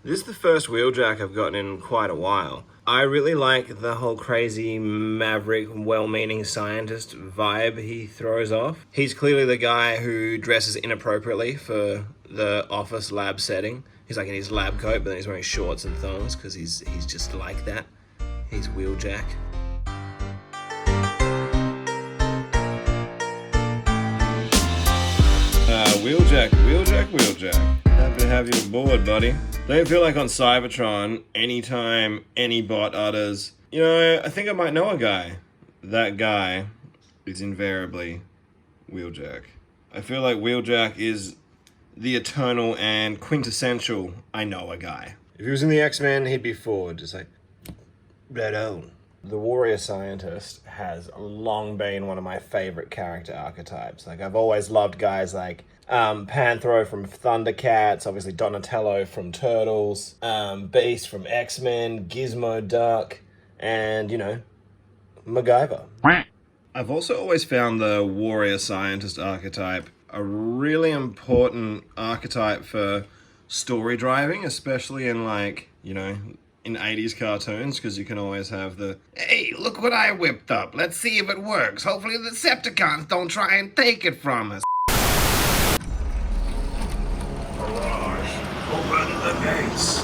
This is the first Wheeljack I've gotten in quite a while. I really like the whole crazy, maverick, well-meaning scientist vibe he throws off. He's clearly the guy who dresses inappropriately for the office lab setting. He's like in his lab coat, but then he's wearing shorts and thongs because he's just like that. He's Wheeljack. Wheeljack. Happy to have you aboard, buddy. Don't feel like on Cybertron, anytime any bot utters, you know, I think I might know a guy. That guy is invariably Wheeljack. I feel like Wheeljack is the eternal and quintessential I know a guy. If he was in the X-Men, he'd be Ford, just like, right on. The warrior scientist has long been one of my favorite character archetypes. Like, I've always loved guys like Panthro from Thundercats, obviously Donatello from Turtles, Beast from X-Men, Gizmo Duck, and, you know, MacGyver. I've also always found the warrior scientist archetype a really important archetype for story driving, especially in, like, you know, in 80s cartoons, because you can always have the, hey, look what I whipped up, let's see if it works, hopefully the Decepticons don't try and take it from us. Open the gates.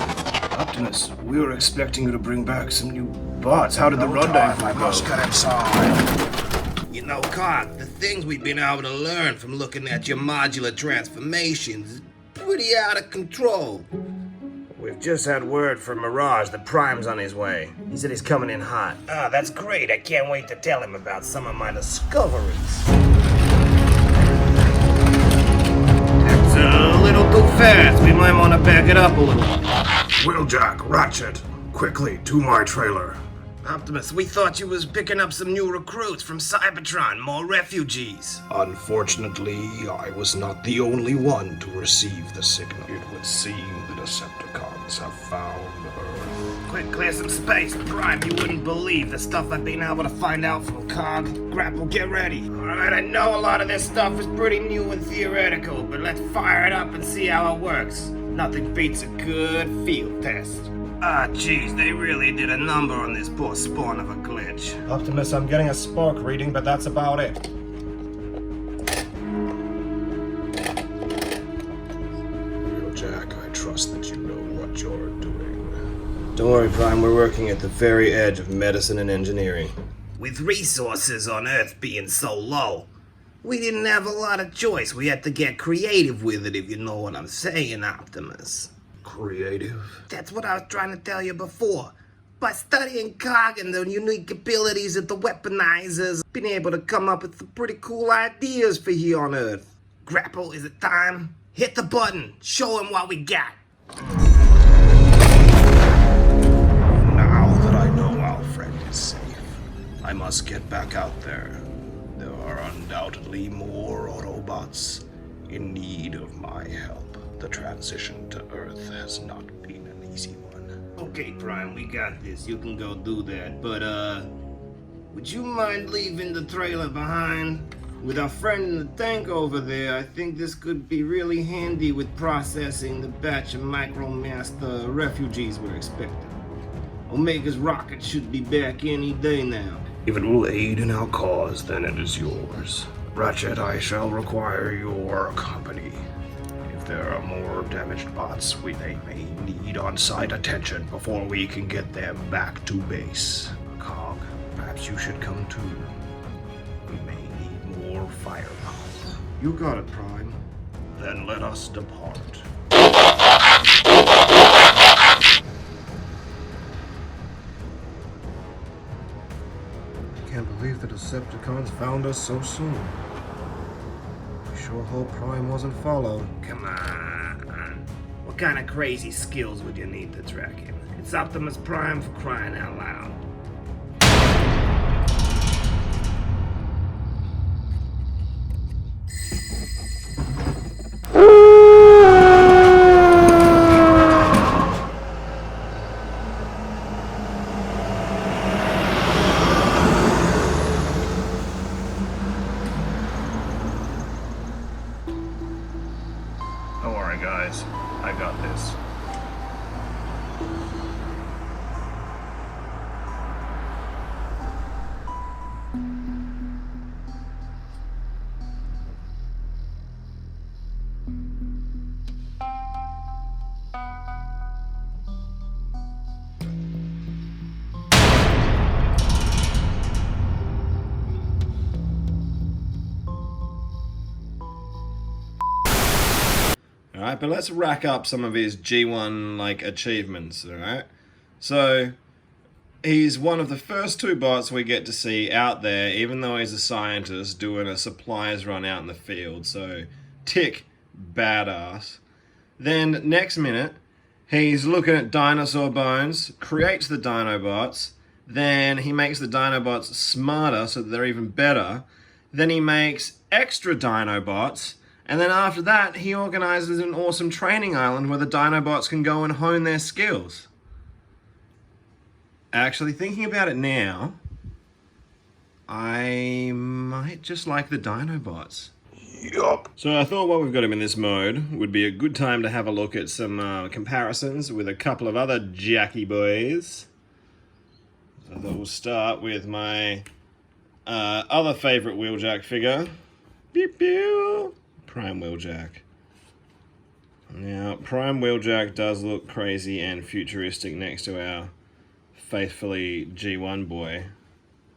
Optimus, we were expecting you to bring back some new bots. How did the rundown go? I must get inside. You know, Cog, the things we've been able to learn from looking at your modular transformations is pretty out of control. We've just had word from Mirage that Prime's on his way. He said he's coming in hot. Ah, that's great. I can't wait to tell him about some of my discoveries. That's a little too fast. We might want to back it up a little. Wheeljack, Ratchet, quickly to my trailer. Optimus, we thought you was picking up some new recruits from Cybertron, more refugees. Unfortunately, I was not the only one to receive the signal. It would seem the Decepticons have found Earth. Quick, clear some space. Prime, you wouldn't believe the stuff I've been able to find out from Cog. Grapple, get ready. Alright, I know a lot of this stuff is pretty new and theoretical, but let's fire it up and see how it works. Nothing beats a good field test. Ah, jeez, they really did a number on this poor spawn of a glitch. Optimus, I'm getting a spark reading, but that's about it. Wheeljack, I trust that you know what you're doing. Don't worry, Prime, we're working at the very edge of medicine and engineering. With resources on Earth being so low, we didn't have a lot of choice. We had to get creative with it, if you know what I'm saying, Optimus. Creative? That's what I was trying to tell you before. By studying Cog and the unique abilities of the weaponizers, been able to come up with some pretty cool ideas for here on Earth. Grapple, is it time? Hit the button. Show him what we got. Now that I know our friend is safe, I must get back out there. There are undoubtedly more Autobots in need of my help. The transition to Earth has not been an easy one. Okay, Prime, we got this. You can go do that. But, would you mind leaving the trailer behind? With our friend in the tank over there, I think this could be really handy with processing the batch of Micromaster refugees we're expecting. Omega's rocket should be back any day now. If it will aid in our cause, then it is yours. Ratchet, I shall require your company. If there are more damaged bots, they may need on-site attention before we can get them back to base. Cog, perhaps you should come too. We may need more firepower. You got it, Prime. Then let us depart. Can't believe the Decepticons found us so soon. I sure hope Prime wasn't followed. Come on. What kind of crazy skills would you need to track him? It's Optimus Prime, for crying out loud. Don't worry, guys. I got this. right? But let's rack up some of his G1 like achievements, all right? So he's one of the first two bots we get to see out there, even though he's a scientist doing a supplies run out in the field. So tick, badass. Then next minute, he's looking at dinosaur bones, creates the Dinobots, then he makes the Dinobots smarter so that they're even better. Then he makes extra Dinobots, and then after that, he organizes an awesome training island where the Dinobots can go and hone their skills. Actually, thinking about it now, I might just like the Dinobots. Yup. So I thought while we've got him in this mode, would be a good time to have a look at some comparisons with a couple of other Jacky boys. So I thought we'll start with my other favorite Wheeljack figure. Beep pew! Prime Wheeljack. Now, Prime Wheeljack does look crazy and futuristic next to our faithfully G1 boy.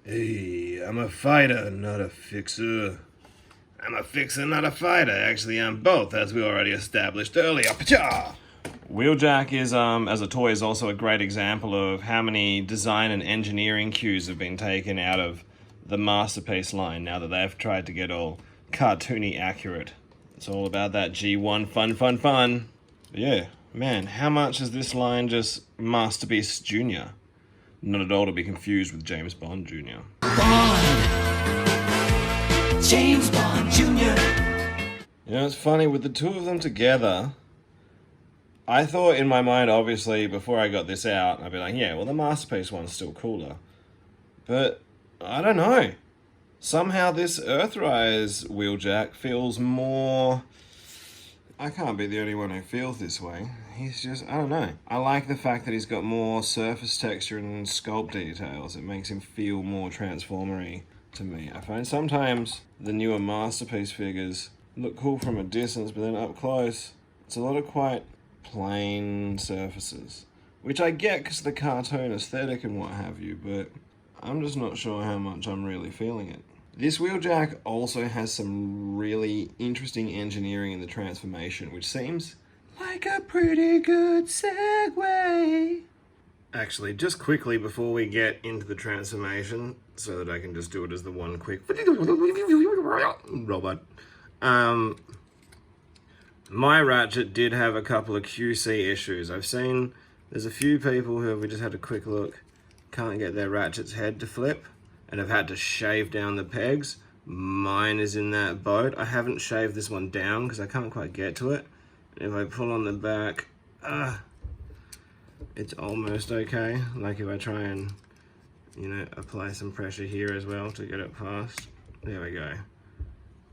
Hey, I'm a fighter, not a fixer. I'm a fixer, not a fighter. Actually, I'm both, as we already established earlier. Pacha! Wheeljack is, as a toy, is also a great example of how many design and engineering cues have been taken out of the Masterpiece line now that they've tried to get all cartoony accurate. It's all about that G1 fun. But yeah, man, how much is this line just Masterpiece Jr.? Not at all to be confused with James Bond Jr. James Bond Jr. You know, it's funny, with the two of them together, I thought in my mind, obviously, before I got this out, I'd be like, yeah, well, the Masterpiece one's still cooler. But, I don't know. Somehow this Earthrise Wheeljack feels more... I can't be the only one who feels this way. He's just, I don't know. I like the fact that he's got more surface texture and sculpt details. It makes him feel more transformery to me. I find sometimes the newer Masterpiece figures look cool from a distance, but then up close, it's a lot of quite plain surfaces. Which I get because of the cartoon aesthetic and what have you, but I'm just not sure how much I'm really feeling it. This Wheeljack also has some really interesting engineering in the transformation, which seems like a pretty good segue. Actually, just quickly before we get into the transformation, so that I can just do it as the one quick robot. My Ratchet did have a couple of QC issues. I've seen there's a few people who we just had a quick look, can't get their Ratchet's head to flip, and have had to shave down the pegs. Mine is in that boat. I haven't shaved this one down because I can't quite get to it. If I pull on the back, it's almost okay. Like if I try and, you know, apply some pressure here as well to get it past. There we go.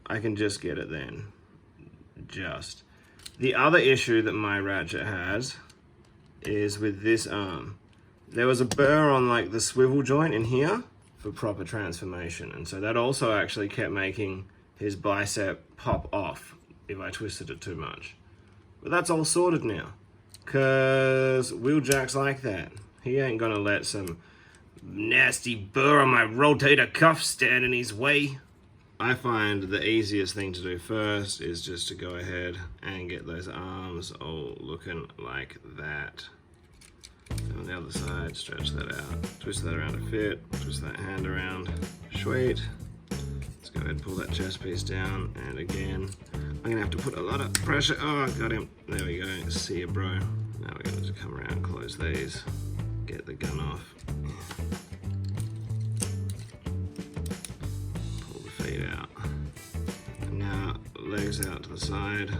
I can just get it then. Just. The other issue that my Ratchet has is with this arm. There was a burr on like the swivel joint in here for proper transformation, and so that also actually kept making his bicep pop off if I twisted it too much. But that's all sorted now, cause Wheeljack's like that. He ain't gonna let some nasty burr on my rotator cuff stand in his way. I find the easiest thing to do first is just to go ahead and get those arms all looking like that. And on the other side, stretch that out, twist that around to fit, twist that hand around, sweet. Let's go ahead and pull that chest piece down, and again, I'm gonna have to put a lot of pressure. Oh, got him. There we go. See ya, bro. Now we're gonna just come around, close these, get the gun off. Pull the feet out. And now, legs out to the side.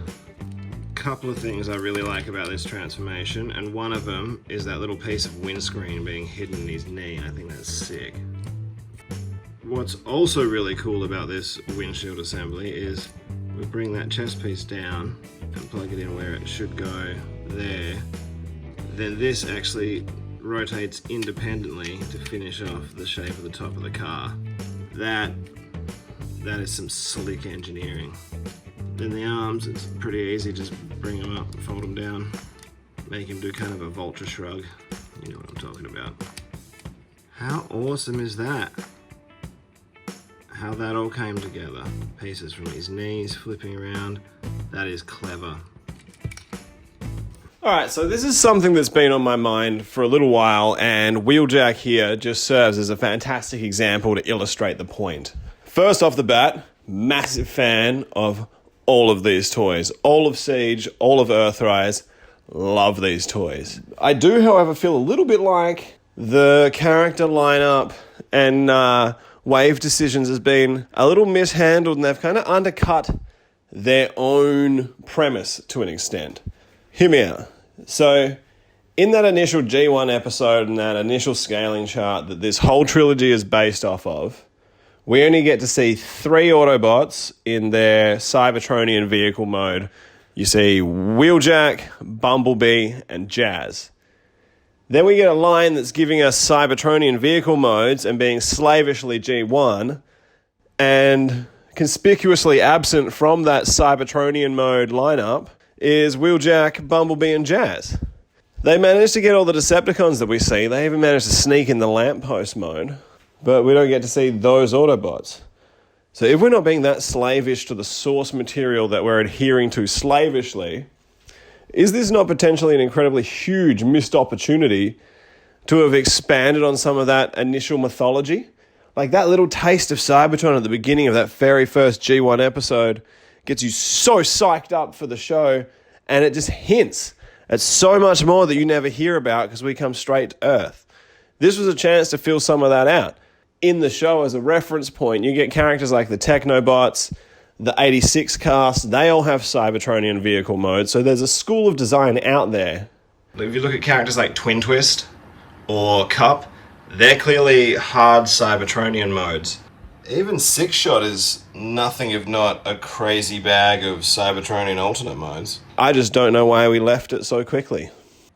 Couple of things I really like about this transformation, and one of them is that little piece of windscreen being hidden in his knee. I think that's sick. What's also really cool about this windshield assembly is we bring that chest piece down and plug it in where it should go there. Then this actually rotates independently to finish off the shape of the top of the car. That is some slick engineering. Then the arms, it's pretty easy, just bring them up, fold them down, make him do kind of a vulture shrug. You know what I'm talking about. How awesome is that? How that all came together. Pieces from his knees flipping around. That is clever. Alright, so this is something that's been on my mind for a little while, and Wheeljack here just serves as a fantastic example to illustrate the point. First off the bat, massive fan of all of these toys. All of Siege, all of Earthrise, love these toys. I do, however, feel a little bit like the character lineup and wave decisions has been a little mishandled, and they've kind of undercut their own premise to an extent. Hear me out. So, in that initial G1 episode and that initial scaling chart that this whole trilogy is based off of, we only get to see 3 Autobots in their Cybertronian vehicle mode. You see Wheeljack, Bumblebee, and Jazz. Then we get a line that's giving us Cybertronian vehicle modes and being slavishly G1, and conspicuously absent from that Cybertronian mode lineup is Wheeljack, Bumblebee, and Jazz. They managed to get all the Decepticons that we see. They even managed to sneak in the lamppost mode, but we don't get to see those Autobots. So if we're not being that slavish to the source material that we're adhering to slavishly, is this not potentially an incredibly huge missed opportunity to have expanded on some of that initial mythology? Like that little taste of Cybertron at the beginning of that very first G1 episode gets you so psyched up for the show, and it just hints at so much more that you never hear about because we come straight to Earth. This was a chance to fill some of that out. In the show, as a reference point, you get characters like the Technobots, the 86 cast, they all have Cybertronian vehicle modes, so there's a school of design out there. If you look at characters like Twin Twist or Cup, they're clearly hard Cybertronian modes. Even Six Shot is nothing if not a crazy bag of Cybertronian alternate modes. I just don't know why we left it so quickly.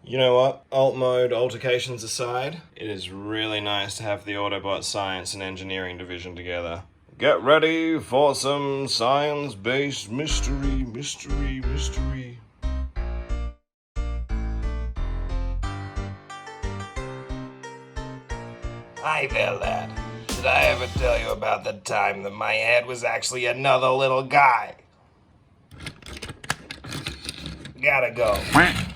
You know what? Alt mode altercations aside, it is really nice to have the Autobot science and engineering division together. Get ready for some science-based mystery. Hi there, lad. Did I ever tell you about the time that my head was actually another little guy? Gotta go.